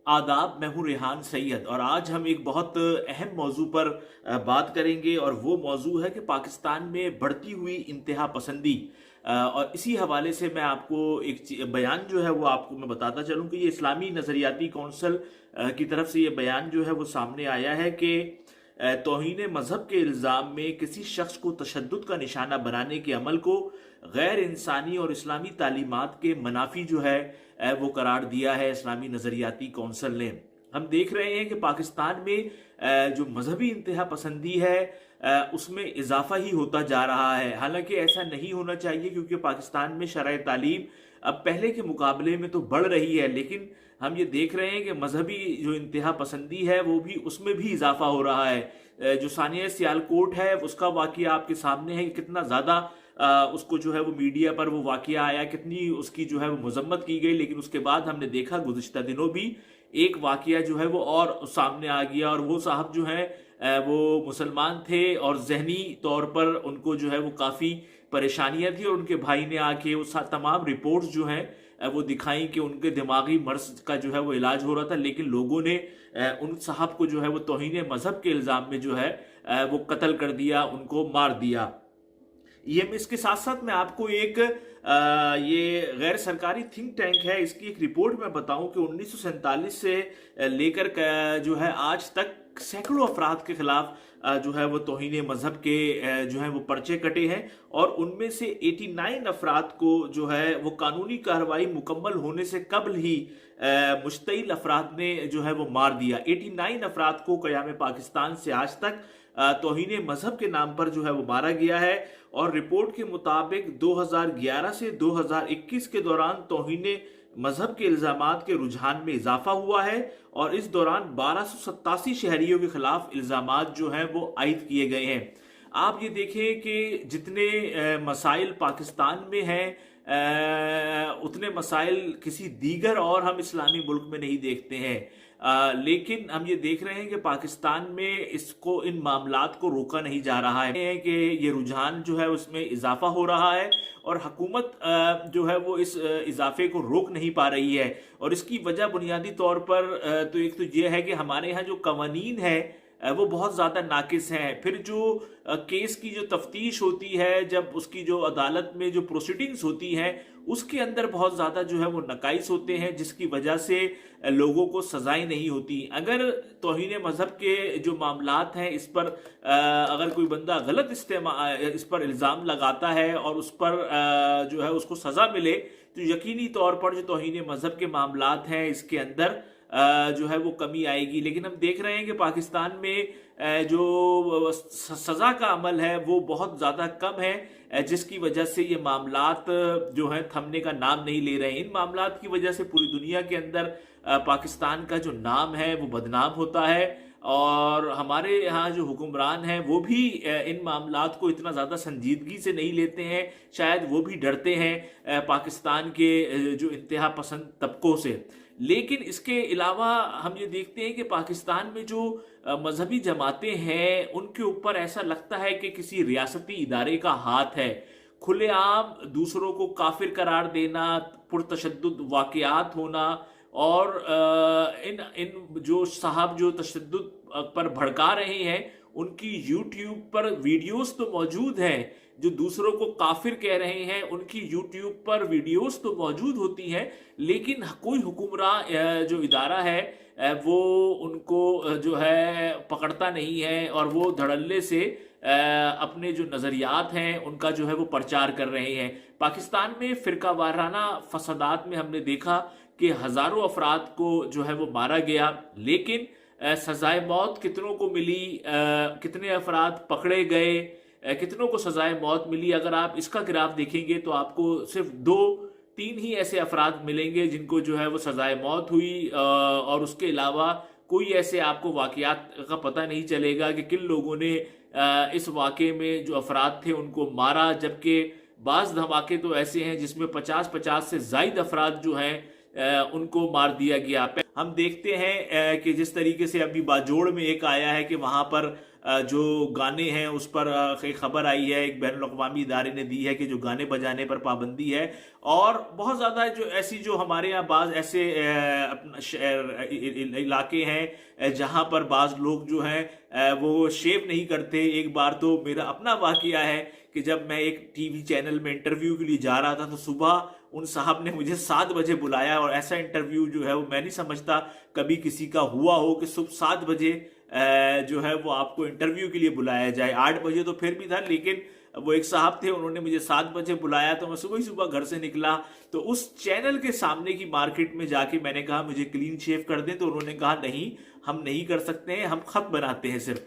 आदाब, मैं हूँ रेहान सैयद और आज हम एक बहुत अहम मौजू पर बात करेंगे और वो मौजू है कि पाकिस्तान में बढ़ती हुई इंतहा पसंदी। और इसी हवाले से मैं आपको एक बयान जो है वो आपको मैं बताता चलूँ कि ये इस्लामी नज़रियाती कौंसिल की तरफ से ये बयान जो है वो सामने आया है कि तौहीन मजहब के इल्ज़ाम में किसी शख्स को तशद्दुद का निशाना बनाने के अमल को गैर इंसानी और इस्लामी तालीमात के मनाफी जो है वो करार दिया है इस्लामी नज़रियाती कौंसिल ने। हम देख रहे हैं कि पाकिस्तान में जो मजहबी इंतहा पसंदी है उसमें इजाफा ही होता जा रहा है। हालांकि ऐसा नहीं होना चाहिए क्योंकि पाकिस्तान में शरअ तालीम अब पहले के मुकाबले में तो बढ़ रही है, लेकिन हम ये देख रहे हैं कि मजहबी जो इंतहा पसंदी है वो भी उसमें भी इजाफा हो रहा है। जो सानिया सियालकोट है उसका वाक़या आपके सामने है कि कितना ज़्यादा उसको जो है वो मीडिया पर वो वाक़या आया, कितनी उसकी जो है वो मजम्मत की गई, लेकिन उसके बाद हमने देखा गुज़िश्ता दिनों भी एक वाक़या जो है वो और सामने आ गया और वो साहब जो है वो मुसलमान थे और जहनी तौर पर उनको जो है वो काफ़ी परेशानियां थी और उनके भाई ने आके वो तमाम रिपोर्ट्स जो हैं वो दिखाई कि उनके दिमागी मर्ज का जो है वो इलाज हो रहा था, लेकिन लोगों ने उन साहब को जो है वो तौहीन मजहब के इल्ज़ाम में जो है वो कत्ल कर दिया, उनको मार दिया। ये इसके साथ साथ मैं आपको एक ये गैर सरकारी थिंक टैंक है, इसकी एक रिपोर्ट मैं बताऊं कि 1947 से लेकर जो है आज तक सैकड़ों अफराद के खिलाफ जो है वो तौहीन मजहब के जो है वो पर्चे कटे हैं और उनमें से 89 अफराद को जो है वो कानूनी कार्रवाई मुकम्मल होने से कबल ही मुश्तइल अफराद ने जो है वो मार दिया। 89 अफराद को क़याम पाकिस्तान से आज तक तौहीन मजहब के नाम पर जो है वो मारा गया है और रिपोर्ट के मुताबिक 2011 से 2021 के दौरान तौहीन मजहब के इल्ज़ामात के रुझान में इजाफा हुआ है और इस दौरान 1287 शहरियों के खिलाफ इल्ज़ामात जो हैं वो आयद किए गए हैं। आप ये देखें कि जितने मसाइल पाकिस्तान में हैं उतने मसाइल किसी दीगर और हम इस्लामी मुल्क में नहीं देखते हैं। लेकिन हम ये देख रहे हैं कि पाकिस्तान में इसको इन मामलात को रोका नहीं जा रहा है कि ये रुझान जो है उसमें इजाफा हो रहा है और हुकूमत जो है वो इस इजाफे को रोक नहीं पा रही है। और इसकी वजह बुनियादी तौर पर तो एक तो ये है कि हमारे यहाँ जो कवानीन है वो बहुत ज़्यादा नाकिस हैं। फिर जो केस की जो तफ्तीश होती है, जब उसकी जो अदालत में जो प्रोसीडिंग्स होती हैं उसके अंदर बहुत ज़्यादा जो है वो नकाइस होते हैं, जिसकी वजह से लोगों को सजाएं नहीं होती। अगर तौहीन मजहब के जो मामलात हैं इस पर अगर कोई बंदा गलत इस पर इल्ज़ाम लगाता है और उस पर जो है उसको सज़ा मिले तो यकीनी तौर पर जो तौहीन मजहब के मामलात हैं इसके अंदर जो है वो कमी आएगी। लेकिन हम देख रहे हैं कि पाकिस्तान में जो सज़ा का अमल है वो बहुत ज़्यादा कम है, जिसकी वजह से ये मामलात जो है थमने का नाम नहीं ले रहे हैं। इन मामलात की वजह से पूरी दुनिया के अंदर पाकिस्तान का जो नाम है वो बदनाम होता है और हमारे यहाँ जो हुक्मरान हैं वो भी इन मामलात को इतना ज़्यादा संजीदगी से नहीं लेते हैं। शायद वो भी डरते हैं पाकिस्तान के जो इंतहा पसंद तबकों से। लेकिन इसके अलावा हम ये देखते हैं कि पाकिस्तान में जो मजहबी जमातें हैं उनके ऊपर ऐसा लगता है कि किसी रियासती इदारे का हाथ है। खुलेआम दूसरों को काफिर करार देना, पुरतशद्दुद वाक़यात होना और इन जो साहब जो तशद्दुद पर भड़का रहे हैं उनकी यूट्यूब पर वीडियोस तो मौजूद हैं, जो दूसरों को काफिर कह रहे हैं उनकी यूट्यूब पर वीडियोस तो मौजूद होती हैं, लेकिन कोई हुक्मरान जो इदारा है वो उनको जो है पकड़ता नहीं है और वो धड़ल्ले से अपने जो नज़रियात हैं उनका जो है वो प्रचार कर रहे हैं। पाकिस्तान में फ़िरका वाराना फसादात में हमने देखा कि हज़ारों अफराद को जो है वो मारा गया, लेकिन सजाए मौत कितनों को मिली, कितने अफराद पकड़े गए, कितनों को सजाए मौत मिली। अगर आप इसका ग्राफ देखेंगे तो आपको सिर्फ 2-3 ही ऐसे अफराद मिलेंगे जिनको जो है वो सजाए मौत हुई और उसके अलावा कोई ऐसे आपको वाक़यात का पता नहीं चलेगा कि किन लोगों ने इस वाक़े में जो अफराद थे उनको मारा। जबकि बाज़ धमाके तो ऐसे हैं जिसमें 50-50 से ज़ायद अफराद जो हैं उनको मार दिया गया। हम देखते हैं कि जिस तरीके से अभी बाजोड़ में एक आया है कि वहाँ पर جو گانے ہیں اس پر ایک خبر آئی ہے، ایک بین الاقوامی ادارے نے دی ہے کہ جو گانے بجانے پر پابندی ہے، اور بہت زیادہ جو ہمارے یہاں بعض ایسے علاقے ہیں جہاں پر بعض لوگ جو ہیں وہ شیو نہیں کرتے۔ ایک بار تو میرا اپنا واقعہ ہے کہ جب میں ایک ٹی وی چینل میں انٹرویو کے لیے جا رہا تھا تو صبح ان صاحب نے مجھے 7 بجے بلایا، اور ایسا انٹرویو جو ہے وہ میں نہیں سمجھتا کبھی کسی کا ہوا ہو کہ صبح 7 بجے جو ہے وہ آپ کو انٹرویو کے لیے بلایا جائے۔ 8 بجے تو پھر بھی تھا، لیکن وہ ایک صاحب تھے، انہوں نے مجھے 7 بجے بلایا، تو میں صبح ہی صبح گھر سے نکلا تو اس چینل کے سامنے کی مارکیٹ میں جا کے میں نے کہا مجھے کلین شیو کر دیں، تو انہوں نے کہا نہیں، ہم نہیں کر سکتے ہیں، ہم خط بناتے ہیں صرف۔